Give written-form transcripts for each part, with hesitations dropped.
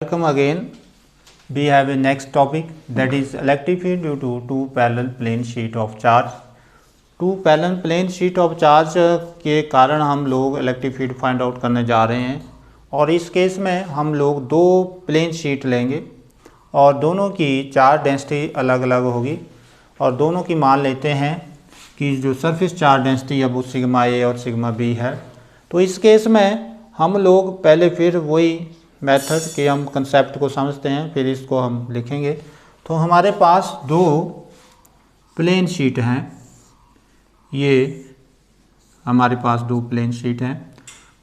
Welcome again. We have a next topic, that is electric field due to two parallel plane sheet of charge. Two parallel plane sheet of charge के कारण हम लोग electric field find out करने जा रहे हैं और इस केस में हम लोग दो प्लेन शीट लेंगे और दोनों की चार्ज डेंसिटी अलग अलग होगी और दोनों की मान लेते हैं कि जो सरफेस चार्ज डेंसिटी है वो सिग्मा ए और सिग्मा बी है। तो इस केस में हम लोग पहले फिर वही मेथड के हम कंसेप्ट को समझते हैं, फिर इसको हम लिखेंगे। तो हमारे पास दो प्लेन शीट हैं, ये हमारे पास दो प्लेन शीट हैं,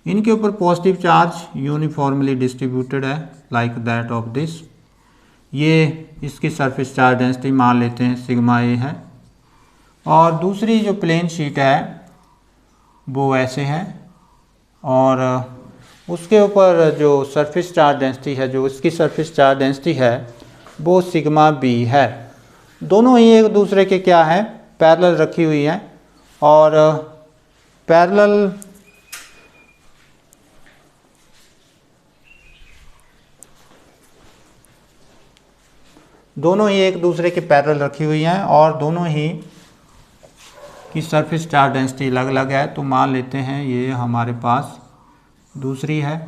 इनके ऊपर पॉजिटिव चार्ज यूनिफॉर्मली डिस्ट्रीब्यूटेड है लाइक दैट ऑफ दिस। ये इसकी सरफेस चार्ज डेंसिटी मान लेते हैं सिग्मा ए है और दूसरी जो प्लेन शीट है वो ऐसे है और उसके ऊपर जो सरफेस चार्ज डेंसिटी है, जो इसकी सरफेस चार्ज डेंसिटी है वो सिग्मा बी है। दोनों ही एक दूसरे के क्या है, पैरेलल रखी हुई हैं और पैरेलल दोनों ही एक दूसरे के पैरेलल रखी हुई हैं और दोनों ही की सरफेस चार्ज डेंसिटी अलग अलग है। तो मान लेते हैं ये हमारे पास दूसरी है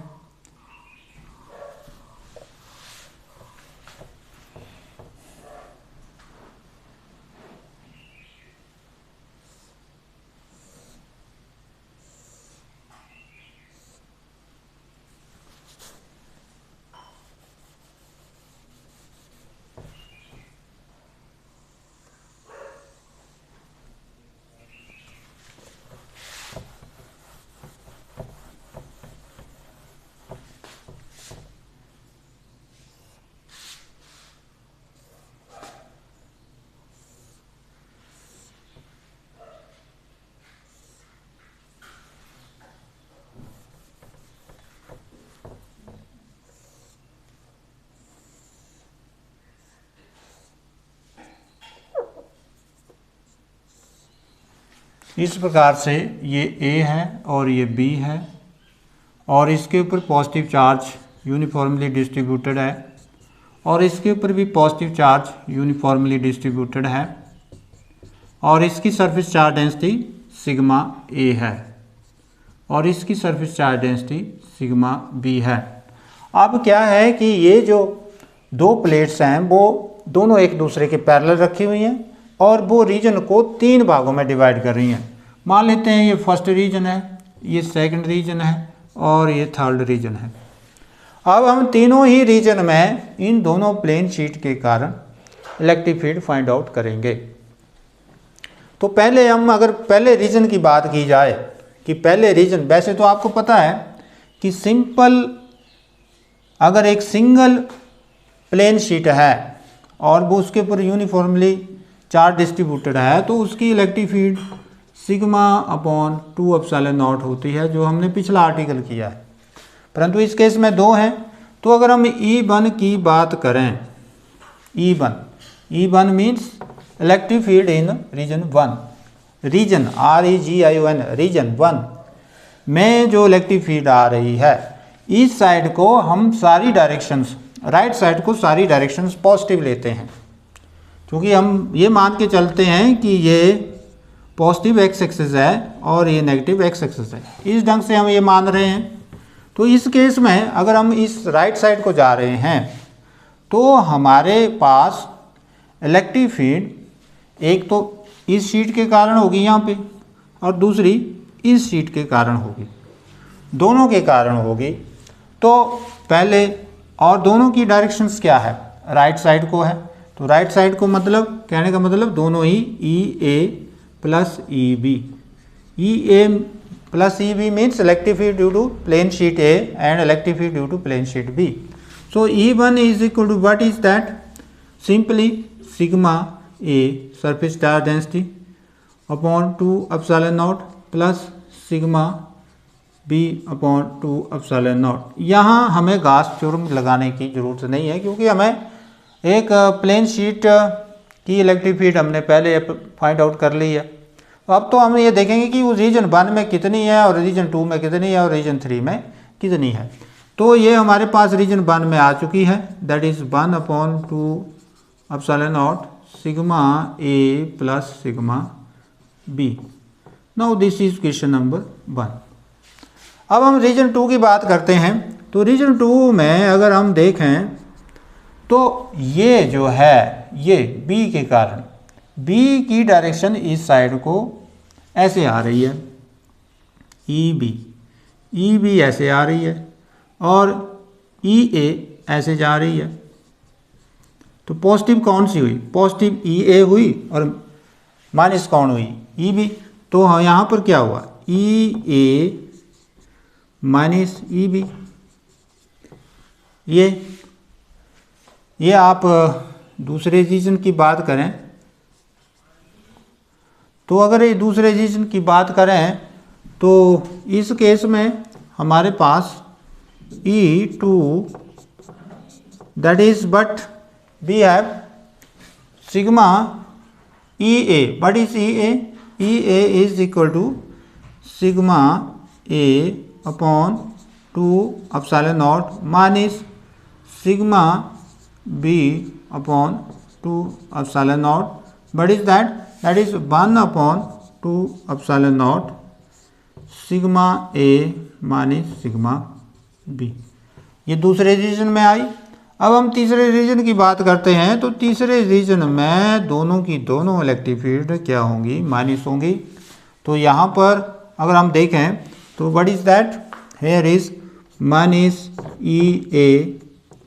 इस प्रकार से, ये A है और ये B है और इसके ऊपर पॉजिटिव चार्ज यूनिफॉर्मली डिस्ट्रीब्यूटेड है और इसके ऊपर भी पॉजिटिव चार्ज यूनिफॉर्मली डिस्ट्रीब्यूटेड है और इसकी surface charge density sigma A है और इसकी surface charge density sigma B है। अब क्या है कि ये जो दो प्लेट्स हैं वो दोनों एक दूसरे के पैरेलल रखी हुई हैं और वो रीजन को तीन भागों में डिवाइड कर रही हैं। मान लेते हैं ये फर्स्ट रीजन है, ये सेकंड रीजन है और ये थर्ड रीजन है। अब हम तीनों ही रीजन में इन दोनों प्लेन शीट के कारण इलेक्ट्रिक फील्ड फाइंड आउट करेंगे। तो पहले हम अगर पहले रीजन की बात की जाए कि पहले रीजन, वैसे तो आपको पता है कि सिंपल अगर एक सिंगल प्लेन शीट है और वो उसके ऊपर यूनिफॉर्मली चार्ज डिस्ट्रीब्यूटेड है तो उसकी electric field sigma upon 2 epsilon not होती है, जो हमने पिछला आर्टिकल किया है। परंतु इस केस में दो हैं, तो अगर हम E1 की बात करें, E1 means electric field in region 1, region REGION region 1 में जो इलेक्ट्रिक फील्ड आ रही है, इस साइड को हम सारी डायरेक्शंस, राइट साइड को सारी डायरेक्शंस पॉजिटिव लेते हैं, क्योंकि हम ये मान के चलते हैं कि ये पॉजिटिव एक्स एक्सिस है और ये नेगेटिव एक्स एक्सिस है। इस ढंग से हम ये मान रहे हैं। तो इस केस में अगर हम इस राइट साइड को जा रहे हैं तो हमारे पास इलेक्ट्रिक फील्ड एक तो इस शीट के कारण होगी यहाँ पे और दूसरी इस शीट के कारण होगी, दोनों के कारण होगी। तो पहले, और दोनों की डायरेक्शंस क्या है, राइट साइड को है, तो राइट साइड को मतलब कहने का मतलब दोनों ही EA plus EB, EA plus EB means electric field due to plane sheet A and electric field due to plane sheet B। So E1 is equal to what is that, simply sigma A surface charge density upon 2 epsilon naught plus sigma B upon 2 epsilon naught. यहाँ हमें Gauss theorem लगाने की जरूरत नहीं है, क्योंकि हमें एक प्लेन शीट की इलेक्ट्रिक फील्ड हमने पहले फाइंड आउट कर ली है। अब तो हम ये देखेंगे कि उस रीजन 1 में कितनी है और रीजन 2 में कितनी है और रीजन 3 में कितनी है। तो तो ये हमारे पास रीजन 1 में आ चुकी है, that is 1/2 epsilon naught sigma A plus sigma B. Now this is question number 1। अब हम रीजन 2 की बात करते हैं। तो रीजन 2 में अगर हम देखें तो ये जो है ये बी के कारण बी की डायरेक्शन इस साइड को ऐसे आ रही है, ई बी ऐसे आ रही है और ई ए ऐसे जा रही है। तो पॉजिटिव कौन सी हुई? पॉजिटिव ई ए हुई और माइनस कौन हुई? E B. तो यहाँ पर क्या हुआ? E A minus E B. ये आप दूसरे रीजन की बात करें तो अगर ये दूसरे रीजन की बात करें तो इस केस में हमारे पास E2 that is but we have sigma EA. What is EA? EA is equal to sigma A upon 2 epsilon naught minus sigma B upon 2 epsilon naught. What is that? That is 1 upon 2 epsilon naught sigma A minus sigma B। ये दूसरे reason में आई। अब हम तीसरे reason की बात करते हैं। तो तीसरे रीजन में दोनों की दोनों इलेक्ट्रिक फील्ड क्या होंगी? माइनस होंगी। तो यहाँ पर अगर हम देखें तो what is that? Here is minus E A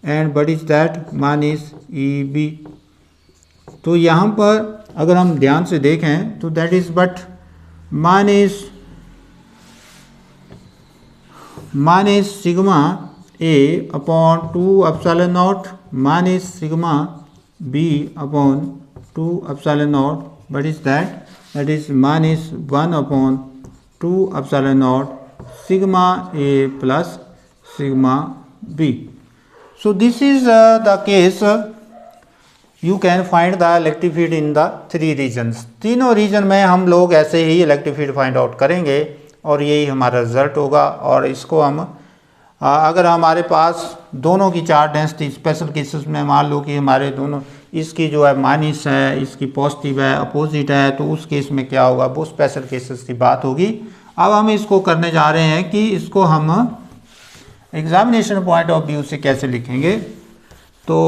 and what is that? Minus E B. तो यहाँ पर अगर हम ध्यान से देखें तो that is but minus sigma A upon 2 epsilon naught minus sigma B upon 2 epsilon naught. What is that? That is minus 1 upon 2 epsilon naught sigma A plus sigma B. So this is the case you can find the electric field in the 3 regions. तीनों region में हम लोग ऐसे ही electric field find out करेंगे और यही हमारा रिजल्ट होगा। और इसको हम अगर हमारे पास दोनों की चार्ज डेंसिटी स्पेशल केसेस में मान लो कि हमारे दोनों इसकी जो है माइनस है, इसकी पॉजिटिव है, अपोजिट है, तो उस केस में क्या होगा? वो स्पेशल केसेस की बात होगी। अब हम इसको करने जा रहे हैं कि इसको हम एग्जामिनेशन पॉइंट ऑफ व्यू से कैसे लिखेंगे। तो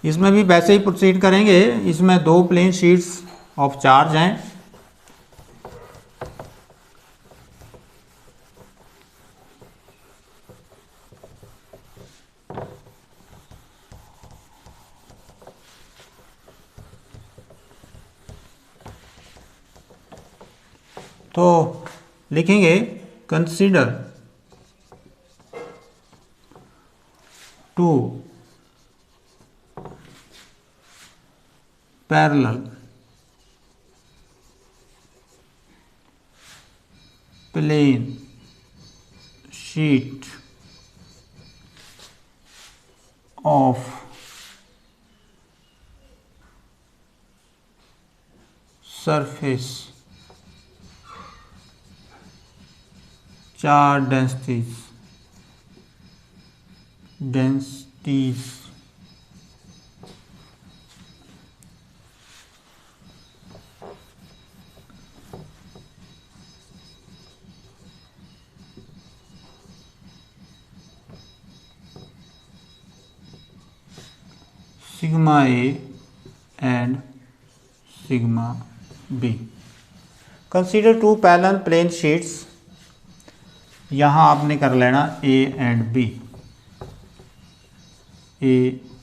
इसमें भी वैसे ही प्रोसीड करेंगे। इसमें 2 प्लेन शीट्स ऑफ चार्ज हैं। तो लिखेंगे consider 2 parallel plane sheet of surface charge densities sigma A and sigma B। Consider 2 parallel plane sheets। यहाँ आपने कर लेना A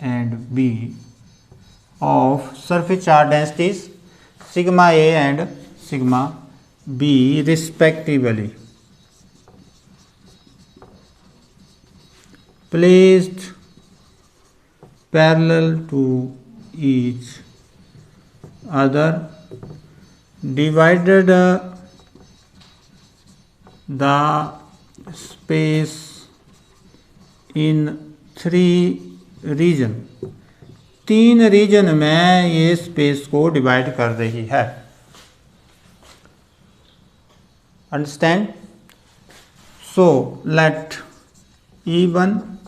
and B of surface charge densities sigma A and sigma B respectively, placed parallel to each other, divided the space in 3 region. 3 region में ये space को divide कर रही है। अंडरस्टैंड? So let E1